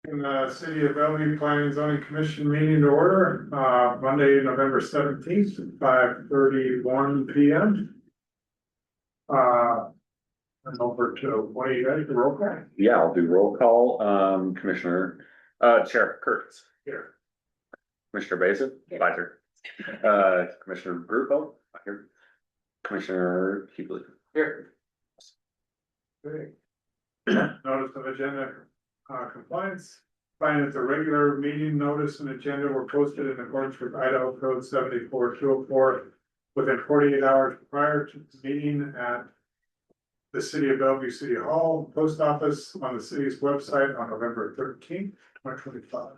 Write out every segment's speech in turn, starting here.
In the City of Bellevue Planning and Zoning Commission meeting to order, Monday, November 17th, 5:31 p.m. And over to, what do you guys, the roll call? Yeah, I'll do roll call. Chair Kurtz. Here. Commissioner Basin, Here. Bizer. Commissioner Grupo, here. Commissioner Keebley. Here. Okay. Notice of agenda compliance. Find that the regular meeting notice and agenda were posted in accordance with Idaho Code 74204 within 48 hours prior to the meeting at the City of Bellevue City Hall, Post Office, on the city's website on November 13th, 2025.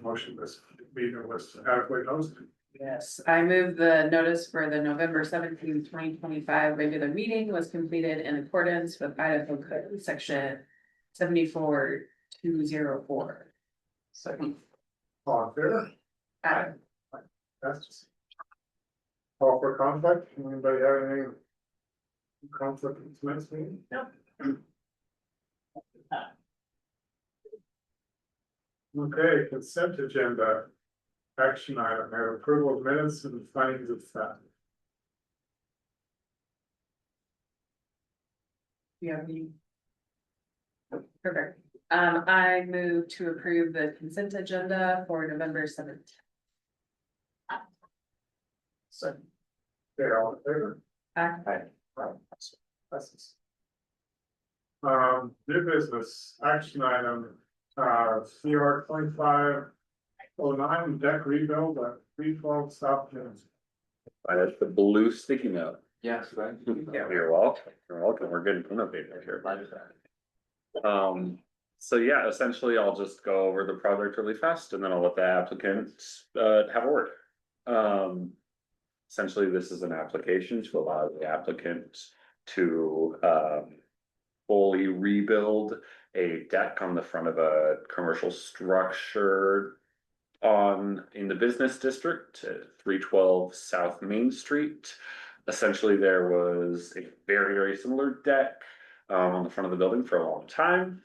Motion this meeting was adequately noticed. Yes, I move the notice for the November 17th, 2025 regular meeting was completed in accordance with Idaho Code section 74204. Second. All in favor? Aye. That's. Call for conflict. Anybody have any conflict in tonight's meeting? No. Okay, consent agenda. Action item, have approval of minutes and findings of fact. Do you have any? Perfect. I move to approve the consent agenda for November 17th. Second. Okay, all in favor? Aye. Passes. New business, action item, CR 2509 deck rebuild at 312 South Jones. That's the blue sticky note. Yes, right. Yeah, you're welcome. You're welcome. We're getting innovative here. So yeah, essentially I'll just go over the project really fast and then I'll let the applicant have a word. Essentially, this is an application to allow the applicant to fully rebuild a deck on the front of a commercial structure in the business district at 312 South Main Street. Essentially, there was a very similar deck on the front of the building for a long time.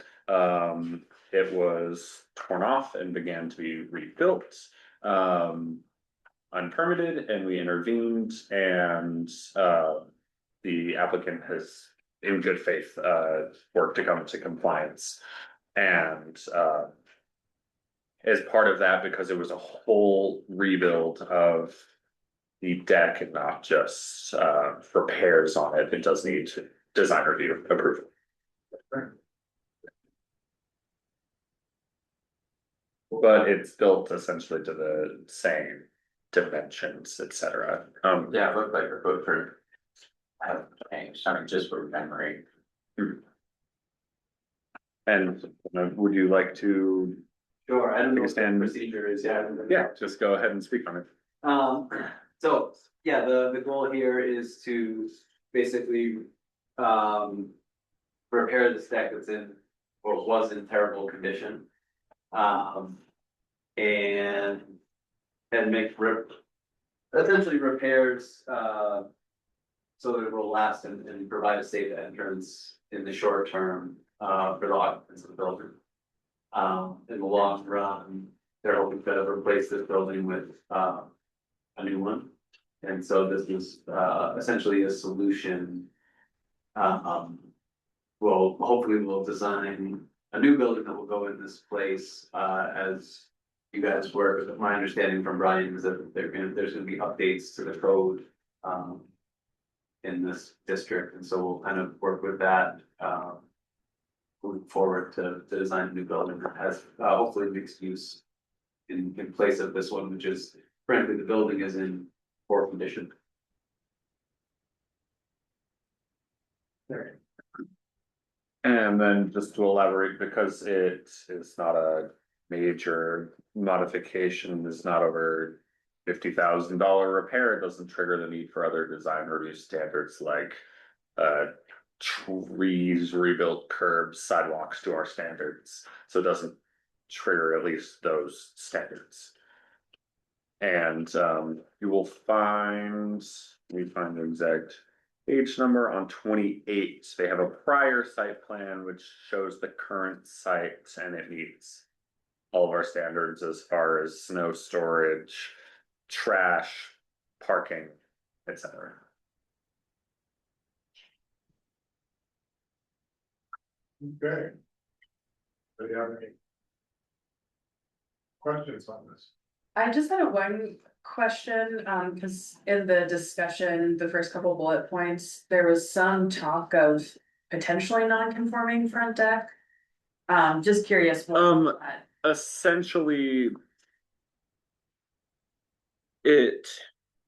It was torn off and began to be rebuilt unpermitted, and we intervened, and the applicant has in good faith worked to come into compliance. And as part of that, because it was a whole rebuild of the deck and not just repairs on it, it does need design review approval. But it's built essentially to the same dimensions, etc. Yeah, it looked like her footprint hasn't changed, I mean, just for memory. And would you like to? Sure, I don't know what the Understand. procedure is, yeah. Yeah, just go ahead and speak on it. So, yeah, the goal here is to basically, repair this deck that's in, or was in terrible condition. And make essentially repairs, so that it will last and provide a safe entrance in the short term, for the occupants of the building. In the long run, they're hoping to replace this building with, a new one. And so this is, essentially a solution. We'll design a new building that will go in this place, as you guys work. My understanding from Brian is that there's gonna be updates to the code, in this district, and so we'll kind of work with that, moving forward to design a new building that has, hopefully mixed use in place of this one, which is, frankly, the building is in poor condition. And then just to elaborate, because it is not a major modification, it's not over $50,000 repair, it doesn't trigger the need for other design review standards like trees, rebuilt curbs, sidewalks to our standards. So it doesn't trigger at least those standards. And you will find, let me find the exact Page number on 28, they have a prior site plan which shows the current site and it meets all of our standards as far as snow storage, trash, parking, etc. Okay. Do you have any questions on this? I just had a one question, because in the discussion, the first couple bullet points, there was some talk of potentially non-conforming front deck. Just curious what. Essentially, let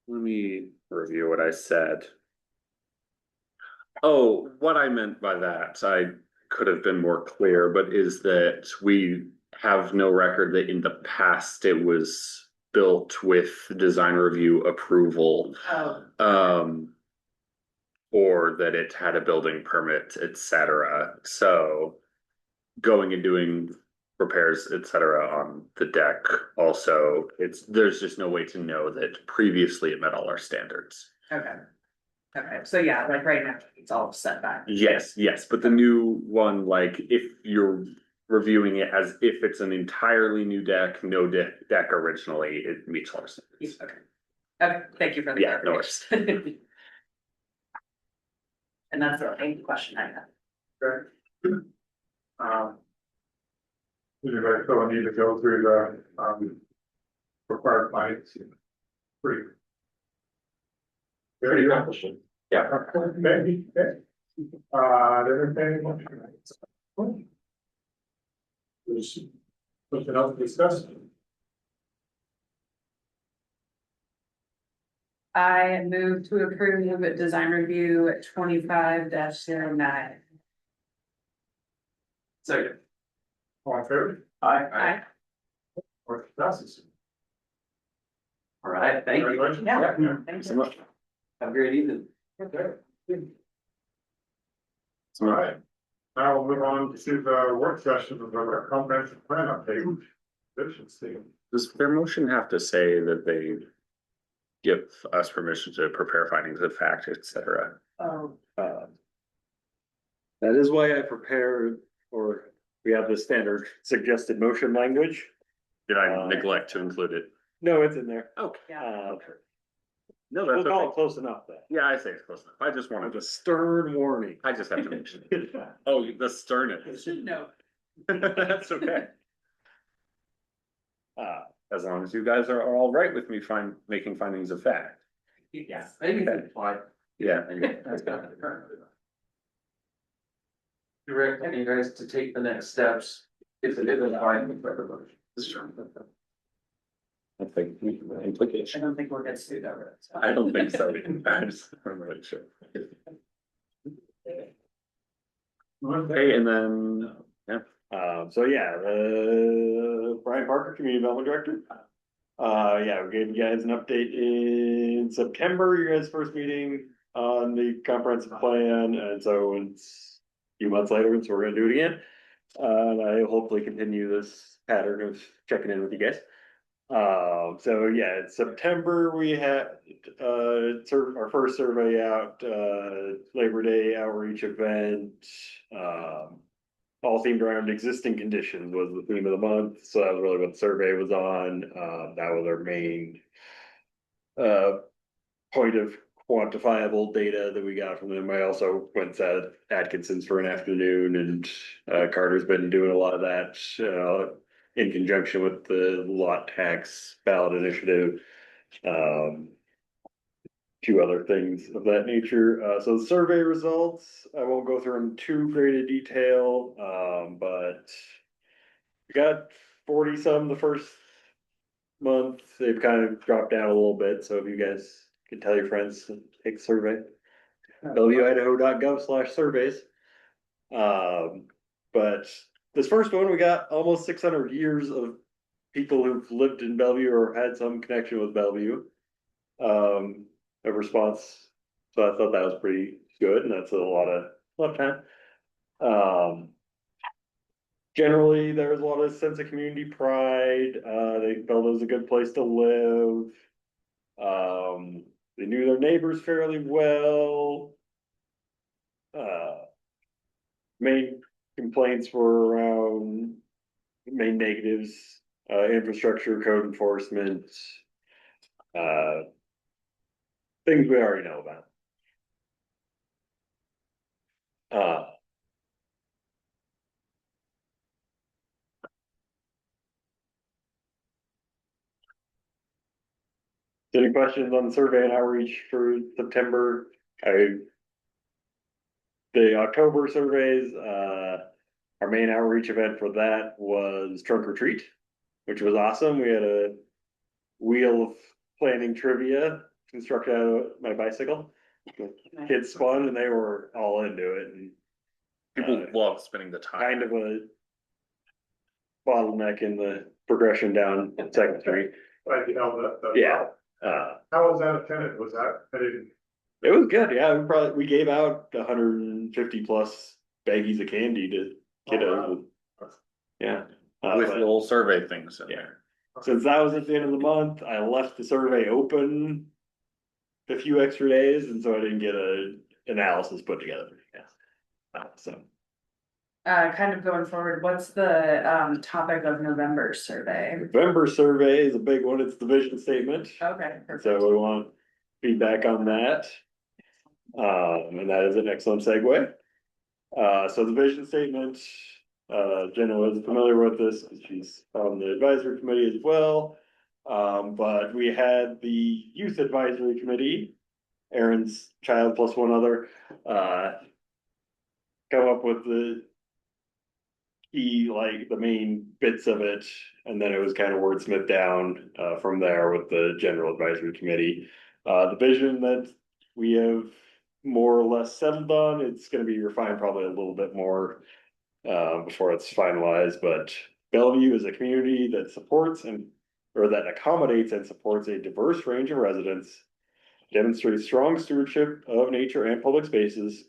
me review what I said. Oh, what I meant by that, I could have been more clear, but is that we have no record that in the past it was built with design review approval. Oh, Or that it had a building permit, etc. So going and doing repairs, etc. on the deck also, there's just no way to know that previously it met all our standards. okay. Okay, so yeah, like right now, it's all set back. Yes, but the new one, like if you're reviewing it as if it's an entirely new deck, no deck originally, it meets all our standards. Okay. Okay, thank you for the Yeah, no worries. clarification. And that's the only question I have. Okay. You guys still need to go through the, required findings. Pretty. Very accomplishing. Yeah. Okay. There's something else to discuss? I move to approve design review 25-09. Second. All in favor? Aye. Motion passes. All right, thank you. Congratulations. Yeah. Thanks so much. Have a great evening. Okay. All right, now we'll move on to the work session of our comprehensive plan update. Vision statement. Does their motion have to say that they give us permission to prepare findings of fact, etc.? Oh, That is why I prepared, or we have the standard suggested motion language. Did I neglect to include it? No, it's in there. Okay. yeah. No, We'll that's call it okay. close enough then. Yeah, I say it's close enough. I just wanted With a to, stern warning. I just have to mention it. Oh, the You sternness. should know. That's okay. As long as you guys are all right with me making findings of fact. Yeah, I think it's fine. Yeah. Direct you guys to take the next steps if it isn't fine with everybody. I think I implication. don't think we'll get sued over it. so. I don't think so. I'm really sure. Okay, and then, So yeah, Brian Parker, Community Development Director. Yeah, we gave you guys an update in September, your guys' first meeting on the comprehensive plan, and so it's a few months later, and so we're gonna do it again. And I hopefully continue this pattern of checking in with you guys. So yeah, in September, we had, our first survey out, Labor Day outreach event. All themed around existing conditions was the theme of the month, so that was really what the survey was on. That was our main point of quantifiable data that we got from them. I also went to Atkinson's for an afternoon, and Carter's been doing a lot of that in conjunction with the lot tax ballot initiative. Few other things of that nature. So the survey results, I won't go through them in too great a detail, but we got 40 some the first month. They've kind of dropped down a little bit, so if you guys can tell your friends to take the survey. BellevueIdaho.gov/surveys. But this first one, we got almost 600 years of people who've lived in Bellevue or had some connection with Bellevue. A response, so I thought that was pretty good, and that's a lot of time. Generally, there was a lot of sense of community pride. They felt it was a good place to live. They knew their neighbors fairly well. Main complaints were around main negatives, infrastructure, code enforcement. Uh. Things we already know about. Uh. Any questions on the survey and outreach for September? The October surveys, our main outreach event for that was trunk or treat, which was awesome. We had a wheel of planning trivia constructed out of my bicycle. Kids spun and they were all into it, and People love spending the time. kind of a bottleneck in the progression down Second Street. Like, you know, Yeah. How was that attended? Was that, I didn't, It was good, yeah, we gave out 150+ baggies of candy to kiddos. Yeah. With But little survey things in Yeah. there. since that was at the end of the month, I left the survey open a few extra days, and so I didn't get a analysis put together. Yeah. So, Kind of going forward, what's the topic of November survey? November survey is a big one, it's the vision statement. Okay, perfect. So we want feedback on that. And that is an excellent segue. So the vision statement, Jenna was familiar with this, because she's on the advisory committee as well. But we had the youth advisory committee, Aaron's child plus one other, come up with the key, like the main bits of it, and then it was kind of wordsmithed down from there with the general advisory committee. The vision that we have more or less settled on, it's gonna be refined probably a little bit more before it's finalized, but Bellevue is a community that supports or that accommodates and supports a diverse range of residents, demonstrates strong stewardship of nature and public spaces,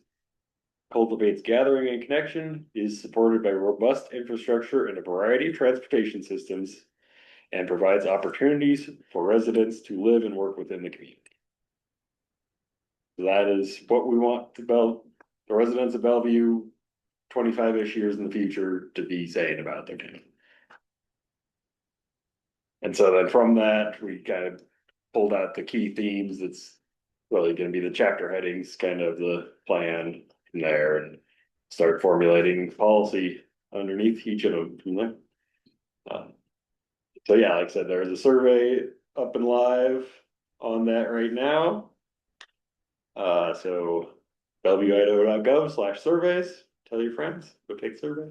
cultivates gathering and connection, is supported by robust infrastructure and a variety of transportation systems, and provides opportunities for residents to live and work within the community. That is what we want the residents of Bellevue 25-ish years in the future to be saying about their town. And so then from that, we kind of pulled out the key themes. That's really gonna be the chapter headings, kind of the plan from there, and start formulating policy underneath each of them from there. So yeah, like I said, there's a survey up and live on that right now. So bellevueidaho.gov/surveys, tell your friends, go take survey.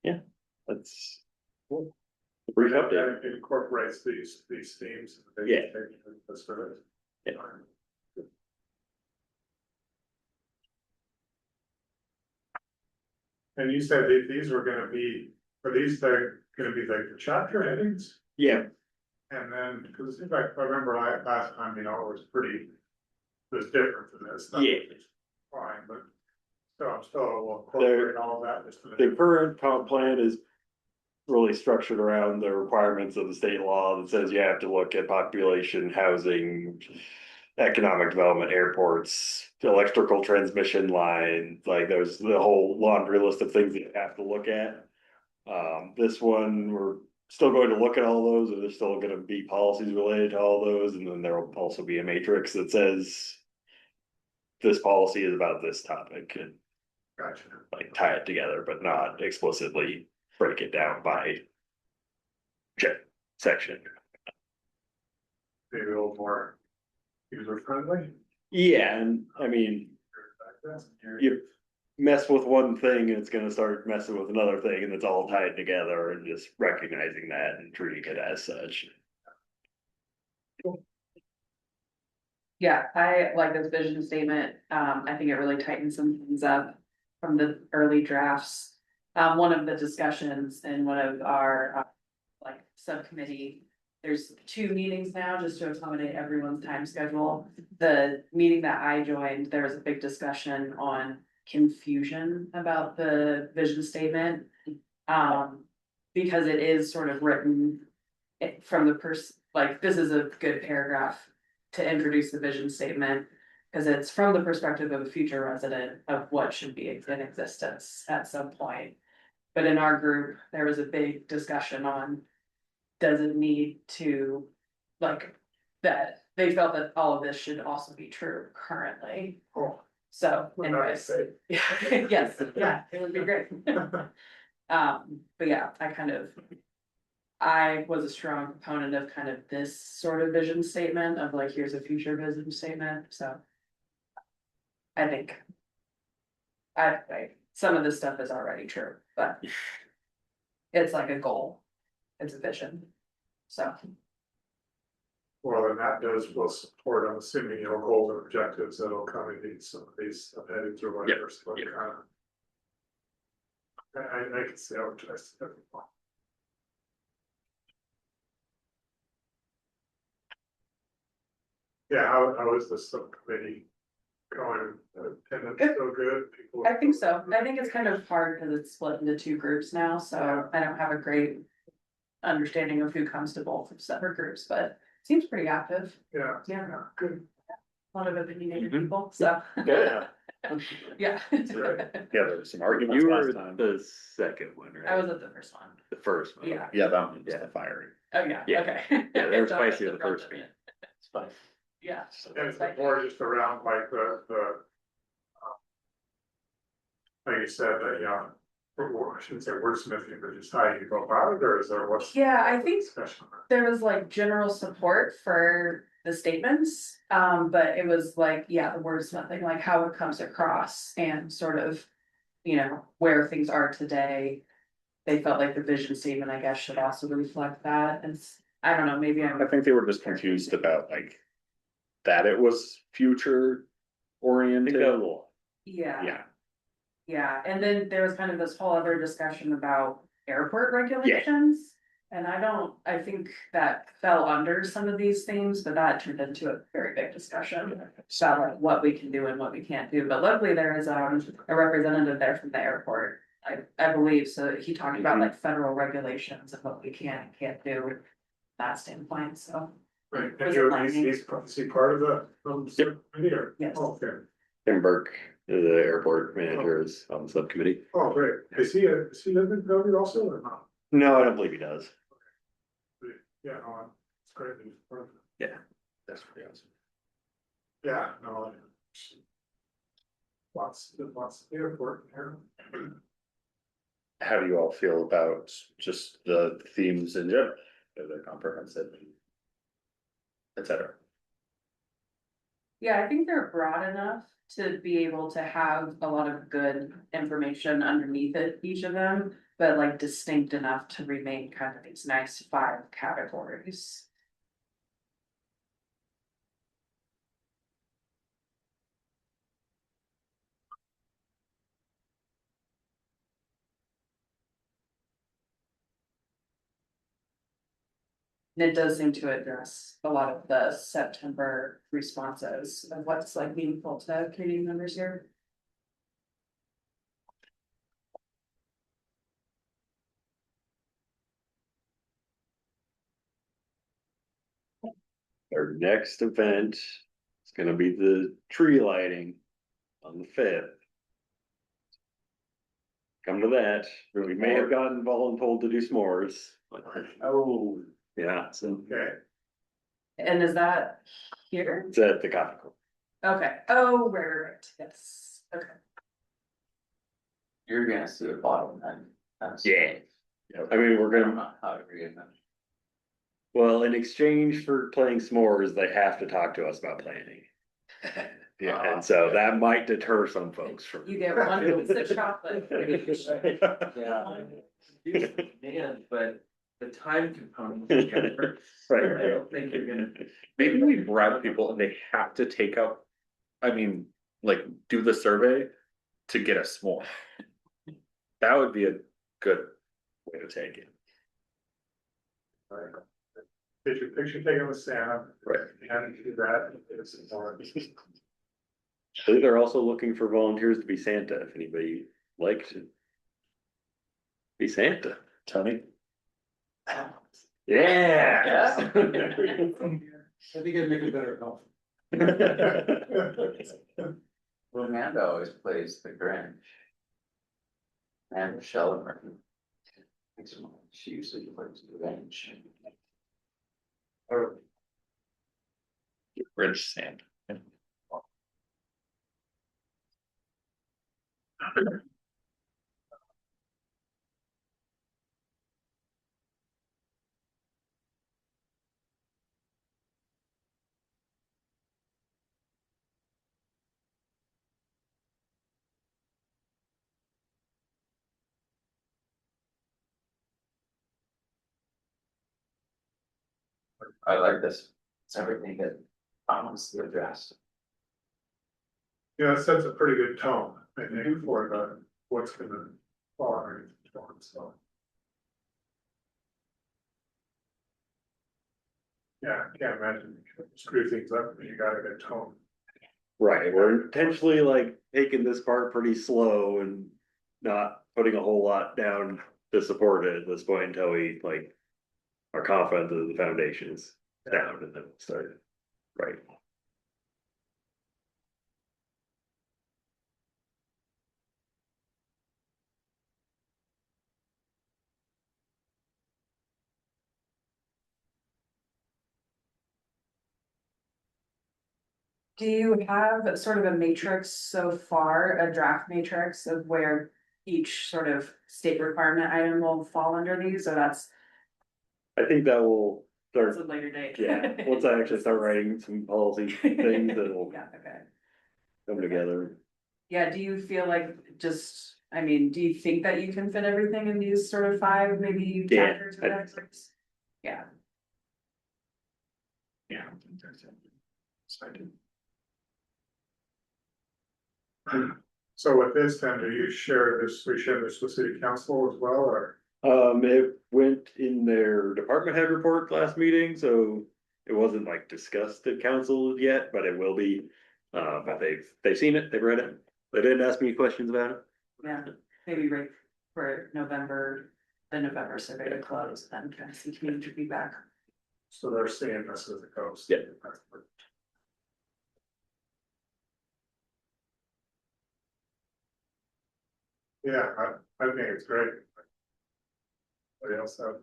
Yeah, that's cool. Brief update. that incorporates these themes. Yeah. That's good. Yeah. And you said that these were gonna be, they're gonna be like the chapter headings? Yeah, And then, because if I remember last time, you know, it was different than this. Yeah. Fine, but so I'm still will incorporate all of that. the current comp plan is really structured around the requirements of the state law that says you have to look at population, housing, economic development, airports, electrical transmission line, like there's the whole laundry list of things that you have to look at. This one, we're still going to look at all those, and there's still gonna be policies related to all those, and then there will also be a matrix that says this policy is about this topic, and Gotcha. like tie it together, but not explicitly break it down by section. Maybe a little more user friendly. Yeah, and I mean, you mess with one thing and it's gonna start messing with another thing, and it's all tied together, and just recognizing that and treating it as such. Yeah, I like this vision statement. I think it really tightens some things up from the early drafts. One of the discussions in one of our like subcommittee, there's 2 meetings now just to accommodate everyone's time schedule. The meeting that I joined, there was a big discussion on confusion about the vision statement. Because it is sort of written from the like, this is a good paragraph to introduce the vision statement. Cause it's from the perspective of a future resident of what should be in existence at some point. But in our group, there was a big discussion on, does it need to, like, that they felt that all of this should also be true currently. So anyways, yes, yeah, it would be great. But yeah, I was a strong proponent of kind of this sort of vision statement of like, here's a future vision statement, so. I think. Some of this stuff is already true, but. It's like a goal, it's a vision, so. Well, and that will support, I'm assuming, goals and objectives that'll come in some of these headings or whatever, so it kind of. I can see how it tries to. Yeah, how is the subcommittee going? Attendance still good? People. I think so, I think it's kind of hard because it's split into two groups now, so I don't have a great. Understanding of who comes to both separate groups, but it seems pretty active, Yeah. Yeah. Good. a lot of opinionated Mhm. people, so. Yeah. Yeah. Right. Yeah, there was some arguments You last were time. the second one, right? I was at the first one, The first one. Yeah. Yeah, that one was the firing. oh, yeah, Yeah. okay. Yeah, they were It's always spicy the front first of it. meeting. It's fine. Yeah. And it's more just around like like you said, I shouldn't say wordsmithing, but just how you go about it, or is there what's? Yeah, I think Discussion. there was like general support for the statements, but it was like, yeah, the wordsmithing, like how it comes across and sort of. Where things are today. They felt like the vision statement, I guess, should also reflect that, and I don't know, maybe I I'm, think they were just confused about like. That it was future I think oriented. that was a lot. yeah. Yeah, Yeah, and then there was kind of this whole other discussion about airport regulations. And I think that fell under some of these things, but that turned into a very big discussion. About like what we can do and what we can't do, but luckily there is a representative there from the airport. I believe, so he talked about like federal regulations and what we can and can't do. From that standpoint, so. Right, Was and it you're, like- he's part of the, subcommittee, or? Yes. Oh, okay, Tim Burke, the airport manager, is on the subcommittee. oh, great, is he live in Bellevue also, or not? No, I don't believe he does. Yeah, no, it's great. He's part of it. Yeah, that's pretty awesome. Yeah, no. Lots of airport here. how do you all feel about just the themes in general, the comprehensive? Et cetera. Yeah, I think they're broad enough to be able to have a lot of good information underneath it, each of them, but like distinct enough to remain kind of these nice 5 categories. And it does seem to address a lot of the September responses of what's like meaningful to community members here. Our next event is gonna be the tree lighting on the 5th. Come to that, we may have gotten voluntold to do s'mores. Oh. Yeah, so Okay, And is that here? it's at the coffee club. Okay, oh, right, yes, okay. You're gonna see the bottom then. That's- Yeah. I mean, we're I don't gonna, know how to read that. well, in exchange for playing s'mores, they have to talk to us about planning. Yeah. And so that might deter some folks from. You get one piece of chocolate. Yeah. Man, but the time component. is different. Right. I don't think you're gonna. Maybe we bribe people and they have to take up, I mean, like, do the survey to get us more. That would be a good way to take it. picture taken with Santa. Right. And do that, it's more. I think they're also looking for volunteers to be Santa, if anybody likes to. Be Santa. Tony? Yeah. I think it'd make a better help. Well, Amanda always plays the Grinch. And Michelle and Martin. She usually plays the Grinch. Or Rich sand. I like this. It's everything that honestly addressed. Yeah, it sets a pretty good tone, I think, for what's gonna fall underneath the tone, so. Yeah, I can't imagine you can screw things up when you got a good tone. Right, we're intentionally like taking this part pretty slow and not putting a whole lot down to support it at this point until we like. Are confident that the foundation is down and then start, right? Do you have sort of a matrix so far, a draft matrix of where each sort of state requirement item will fall under these, or that's I think that will a start, later date? yeah, once I actually start writing some policy things that will Yeah, okay. come together. Yeah, do you feel like just, I mean, do you think that you can fit everything in these sort of five, maybe Yeah, chapters or excerpts? Yeah, Yeah. I think that's it. So I do. So with this, then, do you share this, we share this with city council as well, or? It went in their department head report last meeting, so it wasn't like discussed at council yet, but it will be. But they've seen it, they've read it, they didn't ask me questions about it. yeah, maybe right for November, the November survey to close, then kind of see community feedback. So they're seeing this as it goes. Yeah. Yeah, I think it's great. What else have?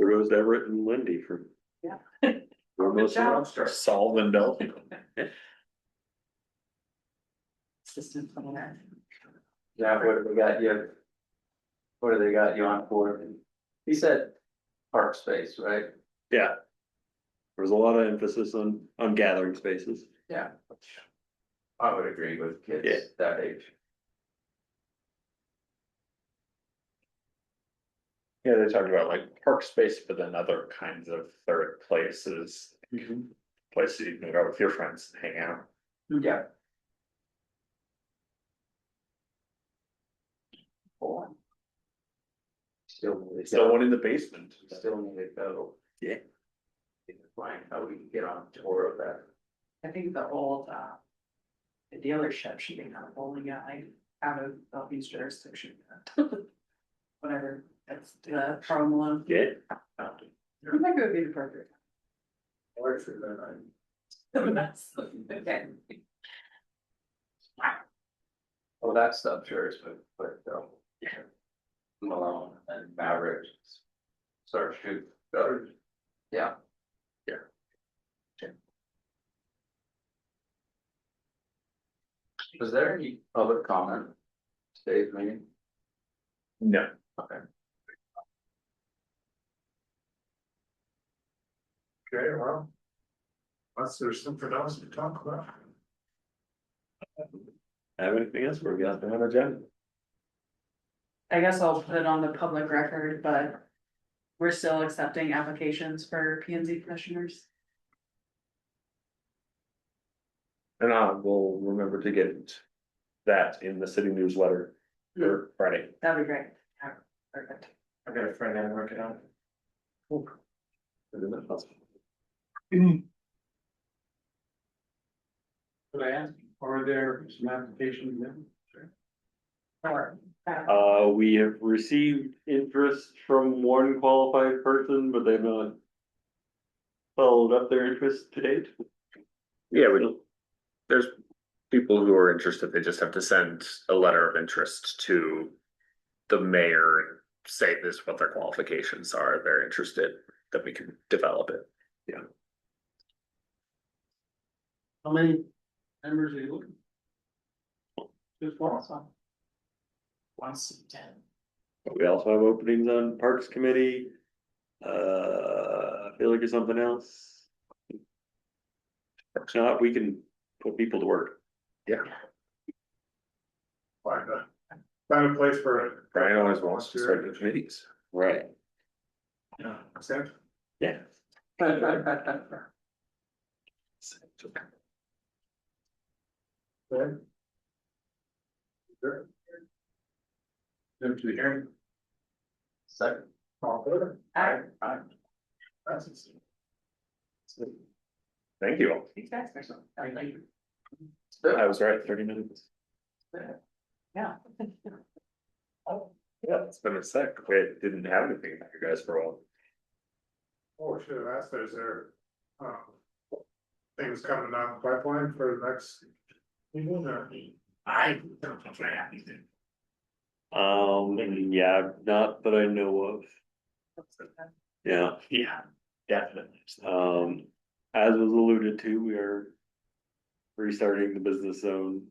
Kudos to Everett and Lindy for. Yeah. Almost job. Solve and build. Assistant planner. Yeah, what do they got you? What do they got you on for? He said park space, right? Yeah. There was a lot of emphasis on gathering spaces. Yeah. I would agree with Yeah. kids that age. Yeah, they talked about like park space, but then other kinds of third places. Places you can go with your friends and hang out. Yeah. Still one in the basement. Still need to go. Yeah. Find how we can get on a tour of that. I think the old, the dealership should be kind of bowling alley out of Bellevue's jurisdiction. Whatever, that's the Carl Malone. Yeah. I think it would be the perfect. Or for that, That's, okay. Oh, that stuff, sure, but, Malone and Maverick. Start shoot, yeah. Was there any public comment? Today's meeting? No. Okay. okay, well. Unless there's something else to talk about. Have anything else? We got on the agenda. I guess I'll put it on the public record, but we're still accepting applications for P and Z commissioners. And we'll remember to get that in the city newsletter for Friday. That'd be great. Yeah, perfect. I've got a friend I'm working on. Could I ask, are there some applications in? Or We have received interest from one qualified person, but they've not followed up their interest to date. Yeah, there's people who are interested, they just have to send a letter of interest to the mayor and say this, what their qualifications are, if they're interested, then we can develop it. How many members are you looking? Just one. One seat, 10. We also have openings on Parks Committee. I feel like there's something else. If not, we can put people to work. Yeah, Find a place for. Brian always wants to start the committees. Right. Yeah, Sam? Yeah. Good. Sure. Into the hearing. Second. All good. Aye. Passes. Thank you. Thank you. I was right, 30 minutes. Yeah. Yeah, it's been a sec. We didn't have anything for you guys for a while. Oh, should have asked, is there, things coming down the pipeline for the next? Meeting or? I don't think I have anything. Yeah, not that I know of. Yeah. Yeah, definitely. As was alluded to, we are restarting the business zone.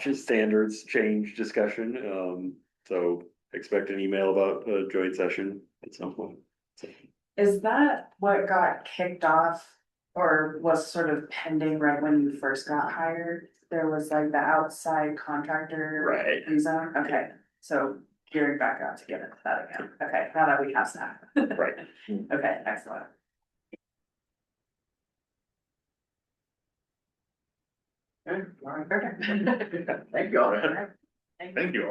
Just standards change discussion, so expect an email about a joint session at some point. Is that what got kicked off or was sort of pending right when you first got hired? There was like the outside contractor. Right. Rezone, okay, so gearing back out to get into that again, okay, now that we have staff. Right. Okay, excellent. Okay, all right. Perfect. Thank you all. Thank you.